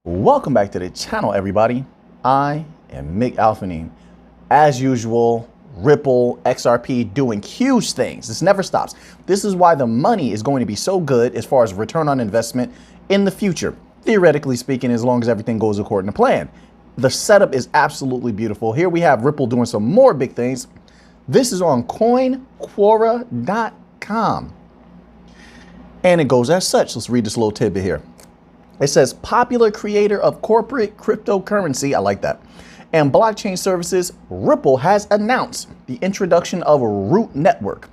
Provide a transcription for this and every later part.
Welcome back to the channel, everybody. I am Mick Alphanine. As usual, Ripple, XRP doing huge things. This never stops. This is why the money is going to be so good as far as return on investment in the future. Theoretically speaking, as long as everything goes according to plan. The setup is absolutely beautiful. Here we have Ripple doing some more big things. This is on coinquora.com. And it goes as such. Let's read this little tidbit here. It says popular creator of corporate cryptocurrency, I like that, and blockchain services, Ripple has announced the introduction of a Root Network,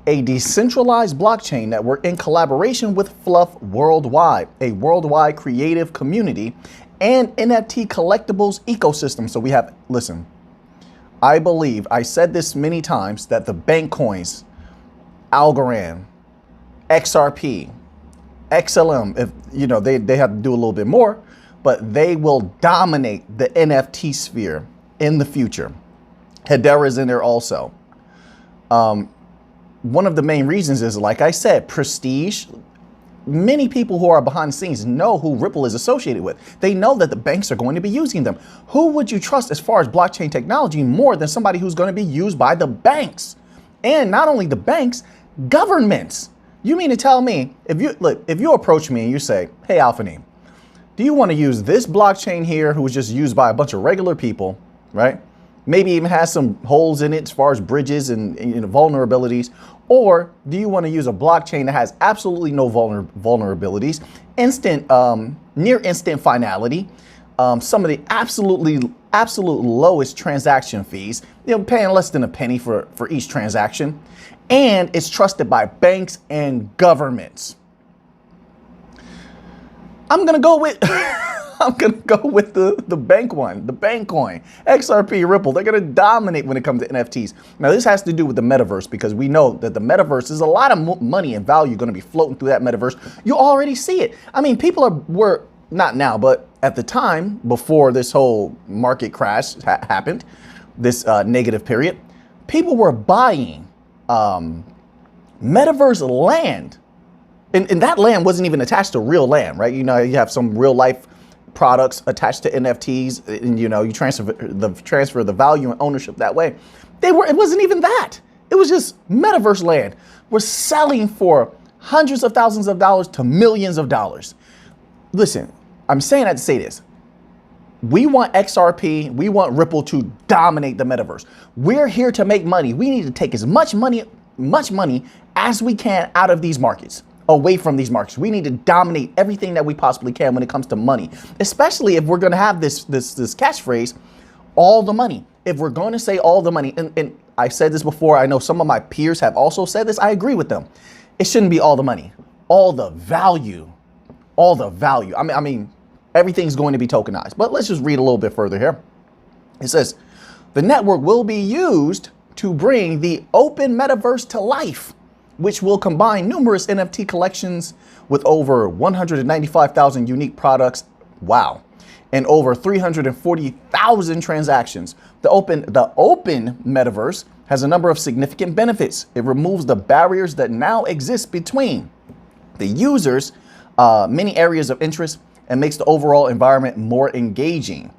a decentralized blockchain network in collaboration with Fluff Worldwide, a worldwide creative community and NFT collectibles ecosystem. So we have, listen, I believe, I said this many times, that the bank coins, Algorand, XRP, XLM, if you know, they have to do a little bit more, but they will dominate the NFT sphere in the future. Hedera is in there also. One of the main reasons is, like I said, prestige. Many people who are behind the scenes know who Ripple is associated with. They know that the banks are going to be using them. Who would you trust as far as blockchain technology more than somebody who's going to be used by the banks? And not only the banks, governments. You mean to tell me, if you approach me and you say, hey, Alphanine, do you want to use this blockchain here who was just used by a bunch of regular people, right? Maybe even has some holes in it as far as bridges and vulnerabilities. Or do you want to use a blockchain that has absolutely no vulnerabilities, near instant finality, some of the absolute lowest transaction fees, paying less than a penny for each transaction, and it's trusted by banks and governments? I'm gonna go with the bank one, the bank coin, XRP, Ripple. They're gonna dominate when it comes to NFTs. Now this has to do with the metaverse, because we know that the metaverse is a lot of money and value going to be floating through that metaverse. You already see it. I mean, people were not now, but at the time before this whole market crash happened, this negative period, people were buying metaverse land. And that land wasn't even attached to real land, right? You have some real life products attached to NFTs, and you transfer the value and ownership that way. It wasn't even that. It was just metaverse land. We're selling for hundreds of thousands of dollars to millions of dollars. Listen, I'm saying that to say this. We want XRP, we want Ripple to dominate the metaverse. We're here to make money. We need to take as much money as we can out of these markets, away from these markets. We need to dominate everything that we possibly can when it comes to money, especially if we're going to have this catchphrase, all the money. If we're going to say all the money, and I've said this before, I know some of my peers have also said this, I agree with them. It shouldn't be all the money, all the value, all the value. I mean, everything's going to be tokenized. But let's just read a little bit further here. It says, the network will be used to bring the open metaverse to life, which will combine numerous NFT collections with over 195,000 unique products. Wow. And over 340,000 transactions. The open metaverse has a number of significant benefits. It removes the barriers that now exist between the users, many areas of interest, and makes the overall environment more engaging.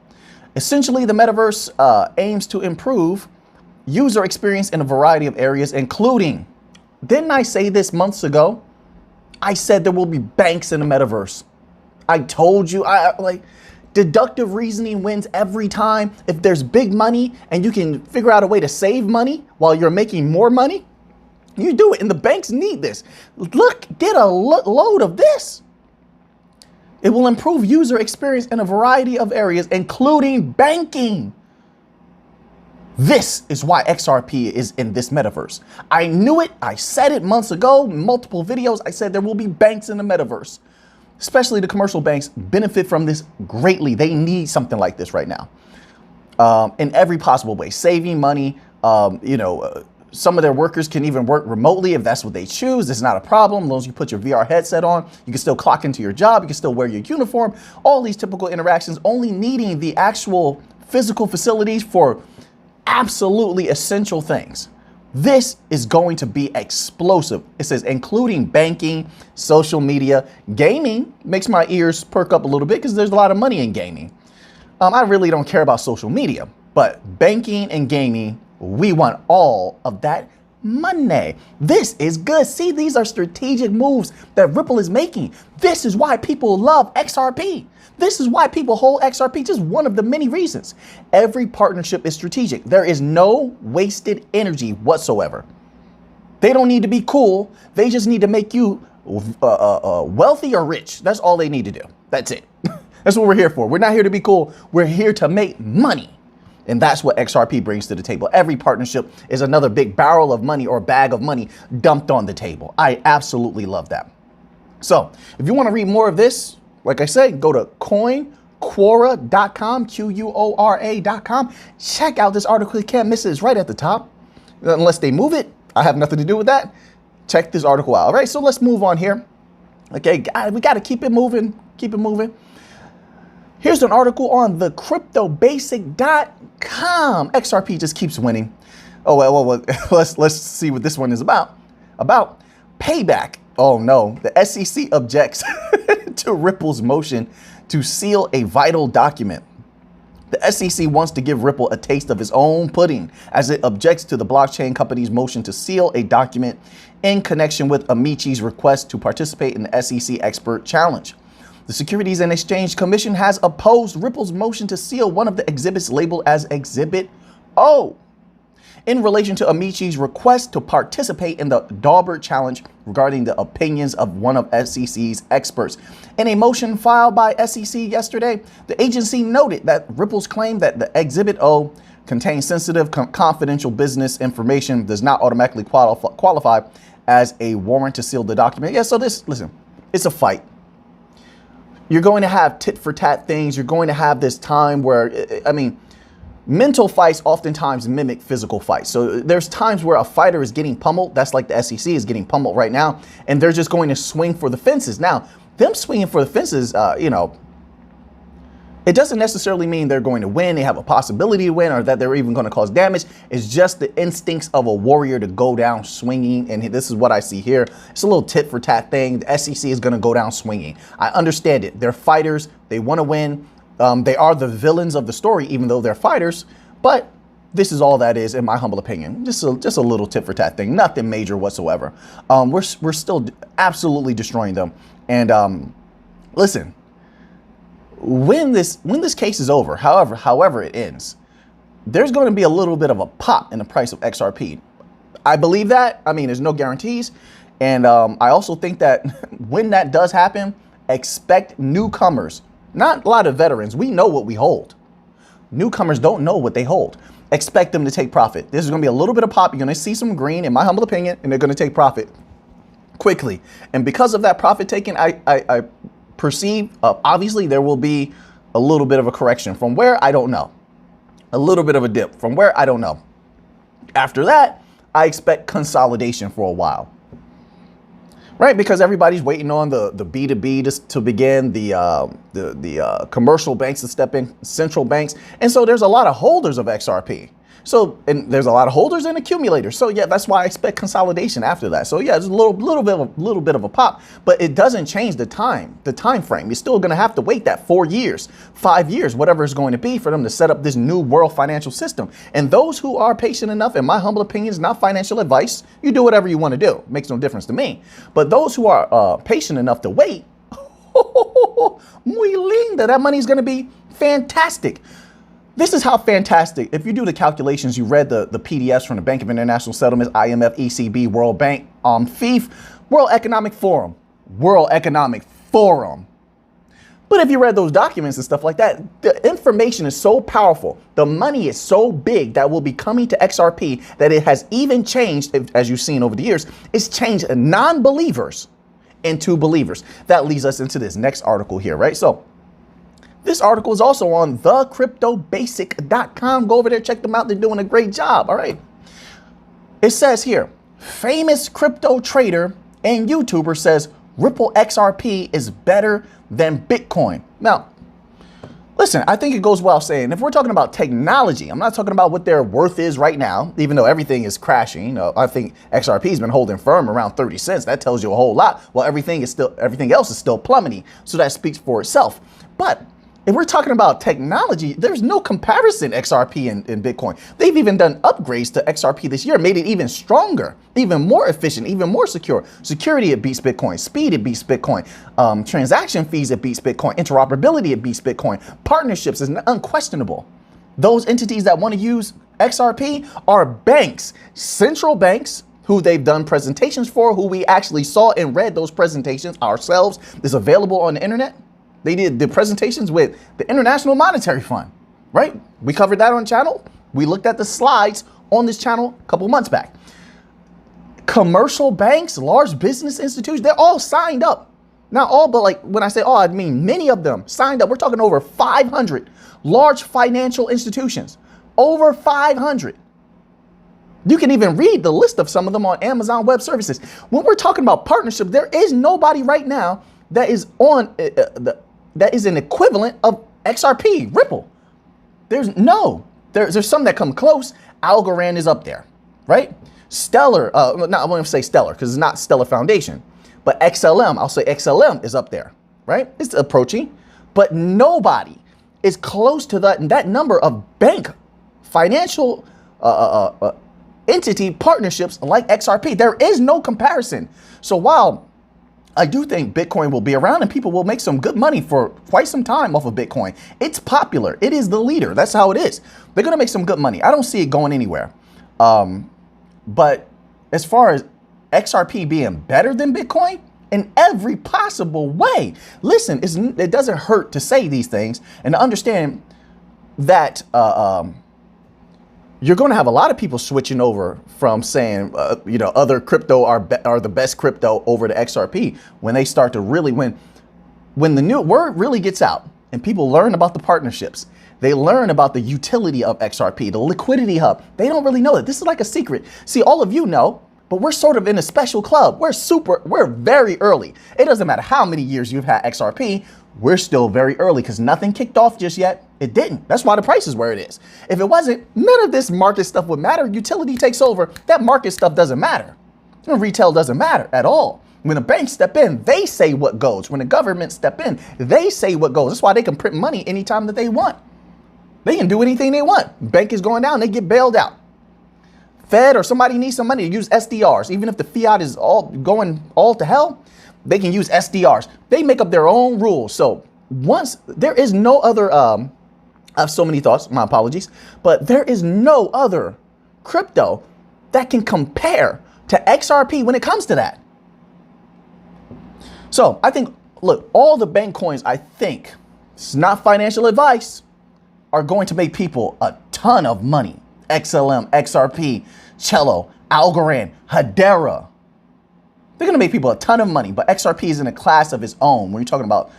Essentially, the metaverse aims to improve user experience in a variety of areas, including, didn't I say this months ago? I said there will be banks in the metaverse. I told you, deductive reasoning wins every time. If there's big money and you can figure out a way to save money while you're making more money, you do it. And the banks need this. Look, get a load of this. It will improve user experience in a variety of areas, including banking. This is why XRP is in this metaverse. I knew it. I said it months ago, multiple videos. I said there will be banks in the metaverse, especially the commercial banks benefit from this greatly. They need something like this right now, in every possible way, saving money. Some of their workers can even work remotely if that's what they choose. It's not a problem. As long as you put your VR headset on, you can still clock into your job. You can still wear your uniform. All these typical interactions, only needing the actual physical facilities for absolutely essential things. This is going to be explosive. It says including banking, social media, gaming. Makes my ears perk up a little bit because there's a lot of money in gaming. I really don't care about social media, but banking and gaming, we want all of that money. This is good. See, these are strategic moves that Ripple is making. This is why people love XRP. This is why people hold XRP. Just one of the many reasons. Every partnership is strategic. There is no wasted energy whatsoever. They don't need to be cool. They just need to make you wealthy or rich. That's all they need to do. That's it. That's what we're here for. We're not here to be cool. We're here to make money. And that's what XRP brings to the table. Every partnership is another big barrel of money or bag of money dumped on the table. I absolutely love that. So if you want to read more of this, like I said, go to coinquora.com, Quora.com. Check out this article. You can't miss it. It's right at the top. Unless they move it, I have nothing to do with that. Check this article out. All right, so let's move on here. Okay, we got to keep it moving. Keep it moving. Here's an article on the cryptobasic.com. XRP just keeps winning. Oh, well, let's see what this one is about. About Payback. Oh no, the SEC objects to Ripple's motion to seal a vital document. The SEC wants to give Ripple a taste of its own pudding as it objects to the blockchain company's motion to seal a document in connection with Amici's request to participate in the SEC Expert Challenge. The Securities and Exchange Commission has opposed Ripple's motion to seal one of the exhibits labeled as Exhibit O in relation to Amici's request to participate in the Daubert Challenge regarding the opinions of one of SEC's experts. In a motion filed by SEC yesterday, the agency noted that Ripple's claim that the Exhibit O contains sensitive, confidential business information does not automatically qualify as a warrant to seal the document. Yeah, so listen, it's a fight. You're going to have tit for tat things. You're going to have this time where, I mean, mental fights oftentimes mimic physical fights. So there's times where a fighter is getting pummeled. That's like the SEC is getting pummeled right now. And they're just going to swing for the fences. Now, them swinging for the fences, it doesn't necessarily mean they're going to win. They have a possibility to win or that they're even going to cause damage. It's just the instincts of a warrior to go down swinging. And this is what I see here. It's a little tit for tat thing. The SEC is going to go down swinging. I understand it. They're fighters. They want to win. They are the villains of the story, even though they're fighters. But this is all that is, in my humble opinion. Just a little tit for tat thing. Nothing major whatsoever. We're still absolutely destroying them. And listen. When this case is over, however it ends, there's going to be a little bit of a pop in the price of XRP. I believe that. I mean, there's no guarantees. And I also think that when that does happen, expect newcomers, not a lot of veterans. We know what we hold. Newcomers don't know what they hold. Expect them to take profit. This is going to be a little bit of pop. You're going to see some green, in my humble opinion, and they're going to take profit quickly. And because of that profit taking, I perceive, obviously there will be a little bit of a correction from where I don't know, a little bit of a dip from where I don't know. After that, I expect consolidation for a while, right? Because everybody's waiting on the B2B to begin, the commercial banks to step in, central banks, and so there's a lot of holders of XRP. So, and there's a lot of holders and accumulators. So yeah, that's why I expect consolidation after that. So yeah, there's a little bit of a pop, but it doesn't change the time frame. You're still going to have to wait that 4 years, 5 years, whatever it's going to be for them to set up this new world financial system. And those who are patient enough, in my humble opinion, is not financial advice. You do whatever you want to do. It makes no difference to me. But those who are patient enough to wait, muy linda, that money is going to be fantastic. This is how fantastic, if you do the calculations, you read the PDFs from the Bank of International Settlements, IMF, ECB, World Bank, FIF, World Economic Forum. But if you read those documents and stuff like that, the information is so powerful. The money is so big that will be coming to XRP that it has even changed, as you've seen over the years, it's changed non-believers into believers. That leads us into this next article here, right? So this article is also on thecryptobasic.com. Go over there, check them out. They're doing a great job. All right. It says here, famous crypto trader and YouTuber says Ripple XRP is better than Bitcoin. Now, Listen, I think it goes without saying, if we're talking about technology, I'm not talking about what their worth is right now, even though everything is crashing. You know, I think XRP has been holding firm around 30 cents. That tells you a whole lot. Well, everything else is still plummeting. So that speaks for itself. But if we're talking about technology, there's no comparison XRP and Bitcoin. They've even done upgrades to XRP this year, made it even stronger, even more efficient, even more secure. Security, it beats Bitcoin. Speed, it beats Bitcoin. Transaction fees, it beats Bitcoin. Interoperability, it beats Bitcoin. Partnerships is unquestionable. Those entities that want to use XRP are banks, central banks, who they've done presentations for, who we actually saw and read those presentations ourselves. It's available on the internet. They did the presentations with the International Monetary Fund, right? We covered that on the channel. We looked at the slides on this channel a couple months back. Commercial banks, large business institutions, they're all signed up. Not all, but like when I say all, I mean many of them signed up. We're talking over 500 large financial institutions, over 500. You can even read the list of some of them on Amazon Web Services. When we're talking about partnership, there is nobody right now that is on that is an equivalent of XRP, Ripple. There's some that come close. Algorand is up there, right? Stellar, no, I won't say Stellar because it's not Stellar Foundation, but XLM, I'll say XLM is up there, right? It's approaching, but nobody is close to that number of bank financial entity partnerships like XRP. There is no comparison. So while I do think Bitcoin will be around and people will make some good money for quite some time off of Bitcoin. It's popular. It is the leader. That's how it is. They're going to make some good money. I don't see it going anywhere. But as far as XRP being better than Bitcoin in every possible way, listen, it doesn't hurt to say these things and to understand that you're going to have a lot of people switching over from saying, other crypto are the best crypto over to XRP when they start to really, when the new word really gets out and people learn about the partnerships, they learn about the utility of XRP, the liquidity hub. They don't really know it. This is like a secret. See, all of you know, but we're sort of in a special club. We're very early. It doesn't matter how many years you've had XRP. We're still very early because nothing kicked off just yet. It didn't. That's why the price is where it is. If it wasn't, none of this market stuff would matter. Utility takes over. That market stuff doesn't matter. Retail doesn't matter at all. When the banks step in, they say what goes. When the government step in, they say what goes. That's why they can print money anytime that they want. They can do anything they want. Bank is going down, they get bailed out. Fed or somebody needs some money to use SDRs. Even if the fiat is going all to hell, they can use SDRs. They make up their own rules. So once there is no other, I have so many thoughts, my apologies, but there is no other crypto that can compare to XRP when it comes to that. So I think, look, all the bank coins, I think, it's not financial advice, are going to make people a ton of money. XLM, XRP, Cello, Algorand, Hedera. They're going to make people a ton of money, but XRP is in a class of its own. When you're talking about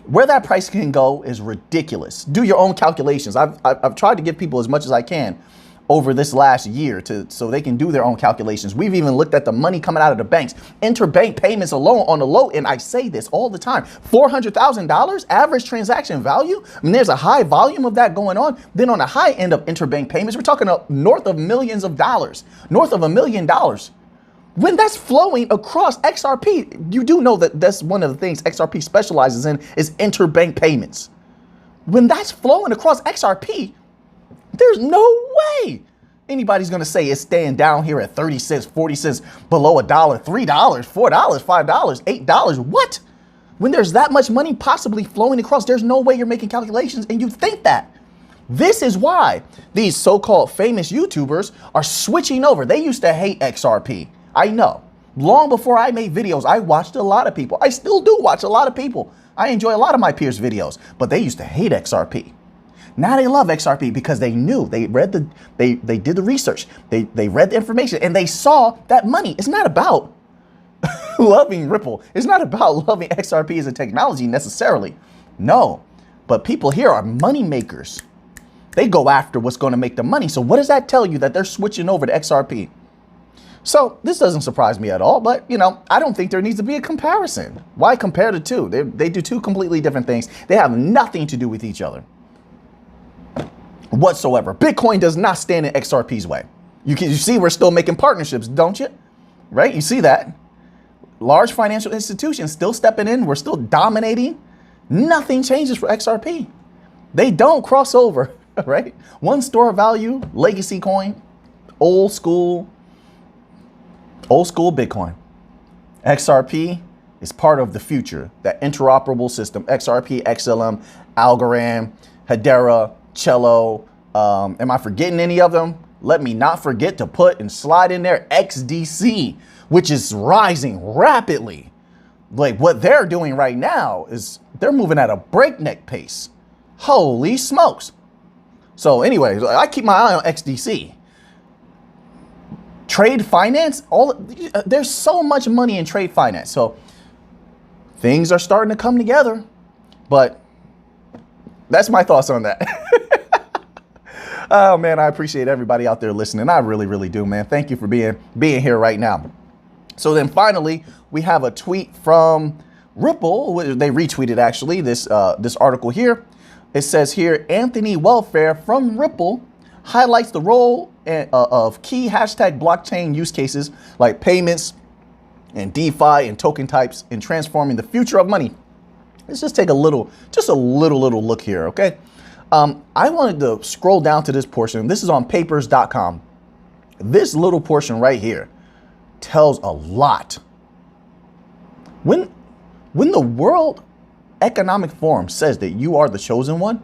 where that price can go is ridiculous. Do your own calculations. I've tried to give people as much as I can over this last year so they can do their own calculations. We've even looked at the money coming out of the banks. Interbank payments alone on the low end, I say this all the time, $400,000 average transaction value. I mean, there's a high volume of that going on. Then on the high end of interbank payments, we're talking north of millions of dollars, north of $1 million. When that's flowing across XRP, you do know that that's one of the things XRP specializes in is interbank payments. When that's flowing across XRP, there's no way anybody's going to say it's staying down here at 30 cents, 40 cents, below $1, $3, $4, $5, $8. What? When there's that much money possibly flowing across, there's no way you're making calculations and you think that. This is why these so-called famous YouTubers are switching over. They used to hate XRP. I know. Long before I made videos, I watched a lot of people. I still do watch a lot of people. I enjoy a lot of my peers' videos, but they used to hate XRP. Now they love XRP because they knew, they read they did the research, they read the information, and they saw that money. It's not about loving Ripple. It's not about loving XRP as a technology necessarily. No, but people here are money makers. They go after what's going to make the money. So what does that tell you that they're switching over to XRP? So this doesn't surprise me at all, but I don't think there needs to be a comparison. Why compare the two? They do two completely different things. They have nothing to do with each other whatsoever. Bitcoin does not stand in XRP's way. You see we're still making partnerships, don't you? Right? You see that? Large financial institutions still stepping in. We're still dominating. Nothing changes for XRP. They don't cross over, right? One store of value, legacy coin, old school Bitcoin. XRP is part of the future, that interoperable system. XRP, XLM, Algorand, Hedera, Cello. Am I forgetting any of them? Let me not forget to put and slide in there XDC, which is rising rapidly. Like what they're doing right now is they're moving at a breakneck pace. Holy smokes. So anyway, I keep my eye on XDC. Trade finance, there's so much money in trade finance. So things are starting to come together, but that's my thoughts on that. Oh man, I appreciate everybody out there listening. I really, really do, man. Thank you for being here right now. So then finally, we have a tweet from Ripple. They retweeted actually this article here. It says here, Anthony Welfare from Ripple highlights the role of key hashtag blockchain use cases like payments and DeFi and token types in transforming the future of money. Let's just take a little look here, okay? I wanted to scroll down to this portion. This is on papers.com. This little portion right here tells a lot. When the World Economic Forum says that you are the chosen one,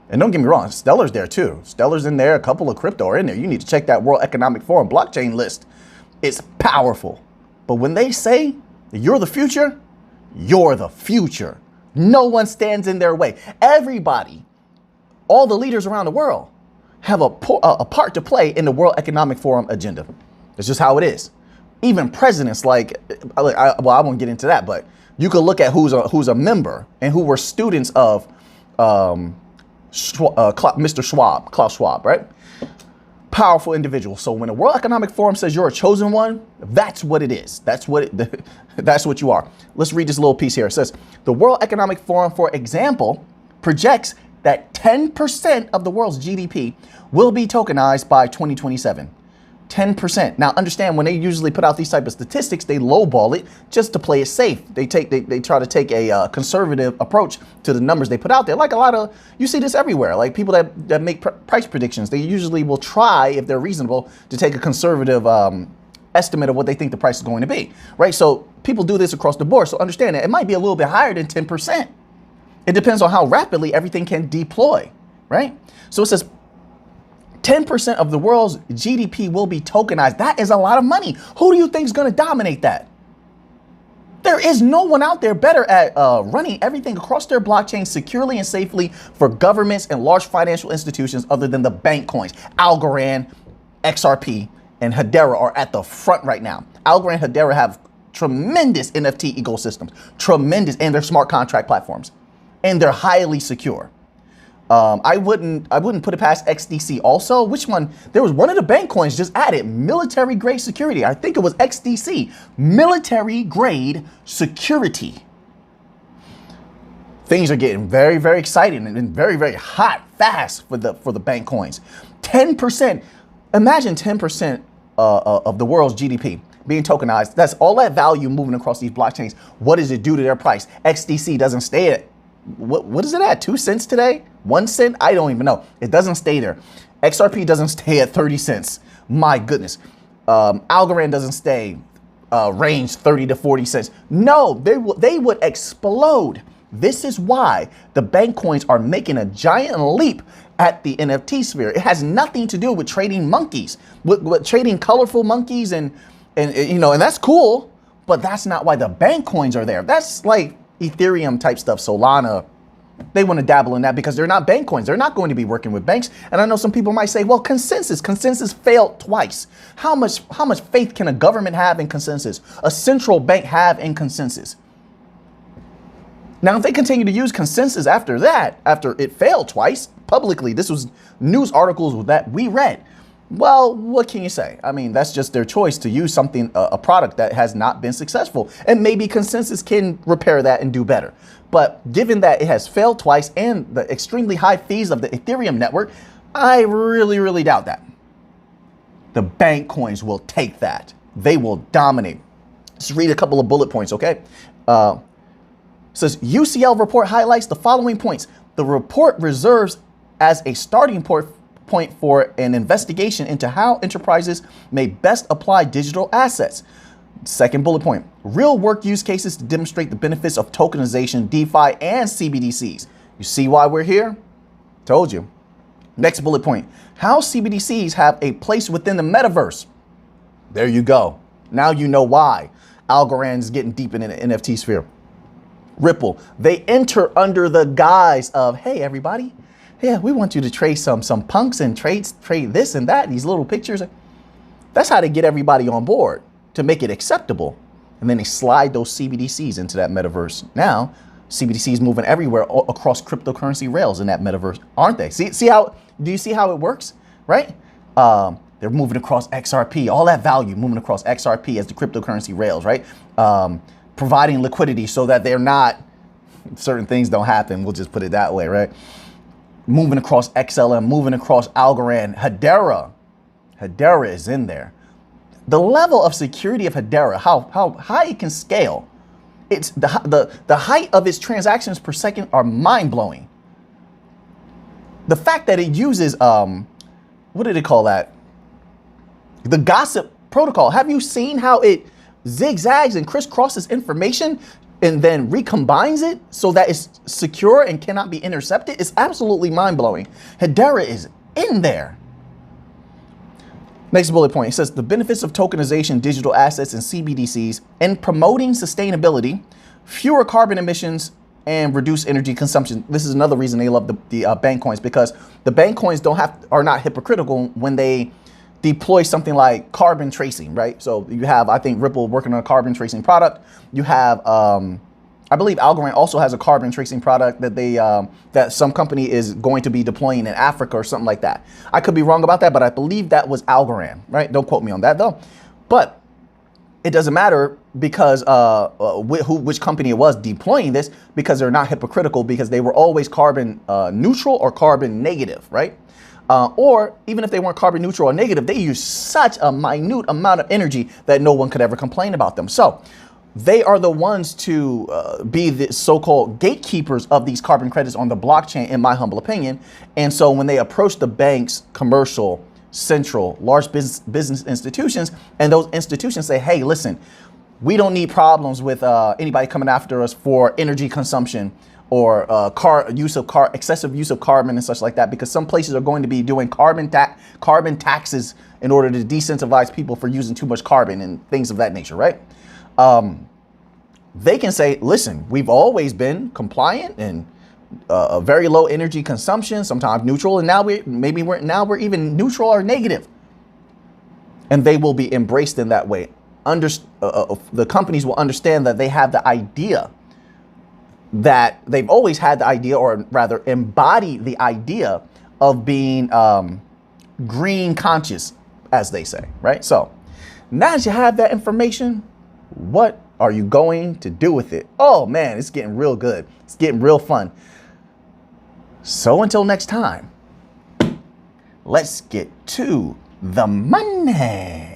and don't get me wrong, Stellar's there too. Stellar's in there, a couple of crypto are in there. You need to check that World Economic Forum blockchain list. It's powerful. But when they say that you're the future, you're the future. No one stands in their way. Everybody, all the leaders around the world have a part to play in the World Economic Forum agenda. It's just how it is. Even presidents I won't get into that, but you could look at who's a member and who were students of Mr. Schwab, Klaus Schwab, right? Powerful individual. So when the World Economic Forum says you're a chosen one, that's what it is. That's what you are. Let's read this little piece here. It says the World Economic Forum, for example, projects that 10% of the world's GDP will be tokenized by 2027. 10%. Now understand, when they usually put out these type of statistics, they lowball it just to play it safe. They try to take a conservative approach to the numbers they put out there. Like you see this everywhere. Like people that make price predictions, they usually will try, if they're reasonable, to take a conservative estimate of what they think the price is going to be, right? So people do this across the board. So understand that it might be a little bit higher than 10%. It depends on how rapidly everything can deploy, right? So it says 10% of the world's GDP will be tokenized. That is a lot of money. Who do you think is going to dominate that? There is no one out there better at running everything across their blockchain securely and safely for governments and large financial institutions other than the bank coins. Algorand, XRP, and Hedera are at the front right now. Algorand and Hedera have tremendous NFT ecosystems, tremendous, and they're smart contract platforms, and they're highly secure. I wouldn't put it past XDC also. Which one? There was one of the bank coins just added military grade security. I think it was XDC, military grade security. Things are getting very, very exciting and very, very hot fast for the bank coins. 10%. Imagine 10% of the world's GDP being tokenized. That's all that value moving across these blockchains. What does it do to their price? XDC doesn't stay at what is it at? 2 cents today? 1 cent? I don't even know. It doesn't stay there. XRP doesn't stay at 30 cents. My goodness. Algorand doesn't stay range 30 to 40 cents. No, they would explode. This is why the bank coins are making a giant leap at the NFT sphere. It has nothing to do with trading monkeys, with trading colorful monkeys and that's cool, but that's not why the bank coins are there. That's like Ethereum type stuff, Solana. They want to dabble in that because they're not bank coins. They're not going to be working with banks. And I know some people might say, well, consensus failed twice. How much faith can a government have in consensus? A central bank have in consensus? Now, if they continue to use consensus after it failed twice publicly, this was news articles that we read. Well, what can you say? I mean, that's just their choice to use something, a product that has not been successful. And maybe consensus can repair that and do better. But given that it has failed twice and the extremely high fees of the Ethereum network, I really, really doubt that. The bank coins will take that. They will dominate. Let's read a couple of bullet points, okay? Says UCL report highlights the following points. The report reserves as a starting point for an investigation into how enterprises may best apply digital assets. Second bullet point, real work use cases to demonstrate the benefits of tokenization, DeFi, and CBDCs. You see why we're here? Told you. Next bullet point, how CBDCs have a place within the metaverse. There you go. Now you know why Algorand is getting deep into the NFT sphere. Ripple, they enter under the guise of, hey, everybody, yeah, we want you to trade some punks and trade this and that, these little pictures. That's how they get everybody on board to make it acceptable. And then they slide those CBDCs into that metaverse. Now, CBDCs moving everywhere across cryptocurrency rails in that metaverse, aren't they? Do you see how it works, right? They're moving across XRP, all that value moving across XRP as the cryptocurrency rails, right? Providing liquidity so that they're not, certain things don't happen. We'll just put it that way, right? Moving across XLM, moving across Algorand, Hedera is in there. The level of security of Hedera, how high it can scale, it's the height of its transactions per second are mind blowing. The fact that it uses what did it call that? The gossip protocol. Have you seen how it zigzags and crisscrosses information and then recombines it so that it's secure and cannot be intercepted? It's absolutely mind-blowing. Hedera is in there. Next bullet point, it says the benefits of tokenization, digital assets, and CBDCs in promoting sustainability, fewer carbon emissions, and reduced energy consumption. This is another reason they love the bank coins, because the bank coins are not hypocritical when they deploy something like carbon tracing, right? So you have, I think, Ripple working on a carbon tracing product. You have, I believe Algorand also has a carbon tracing product that that some company is going to be deploying in Africa or something like that. I could be wrong about that, but I believe that was Algorand, right? Don't quote me on that though. But it doesn't matter because which company it was deploying this, because they're not hypocritical, because they were always carbon neutral or carbon negative, right? Or even if they weren't carbon neutral or negative, they use such a minute amount of energy that no one could ever complain about them. So they are the ones to be the so-called gatekeepers of these carbon credits on the blockchain, in my humble opinion. And so when they approach the banks, commercial, central, large business institutions, and those institutions say, hey, listen, we don't need problems with anybody coming after us for energy consumption or excessive use of carbon and such like that, because some places are going to be doing carbon taxes in order to decentivize people for using too much carbon and things of that nature, right? They can say, listen, we've always been compliant and a very low energy consumption, sometimes neutral, and now we're even neutral or negative, and they will be embraced in that way. The companies will understand that they have the idea, that they've always had the idea, or rather embody the idea of being green conscious, as they say, right? So now that you have that information, what are you going to do with it? Oh man, it's getting real good. It's getting real fun. So until next time, let's get to the money.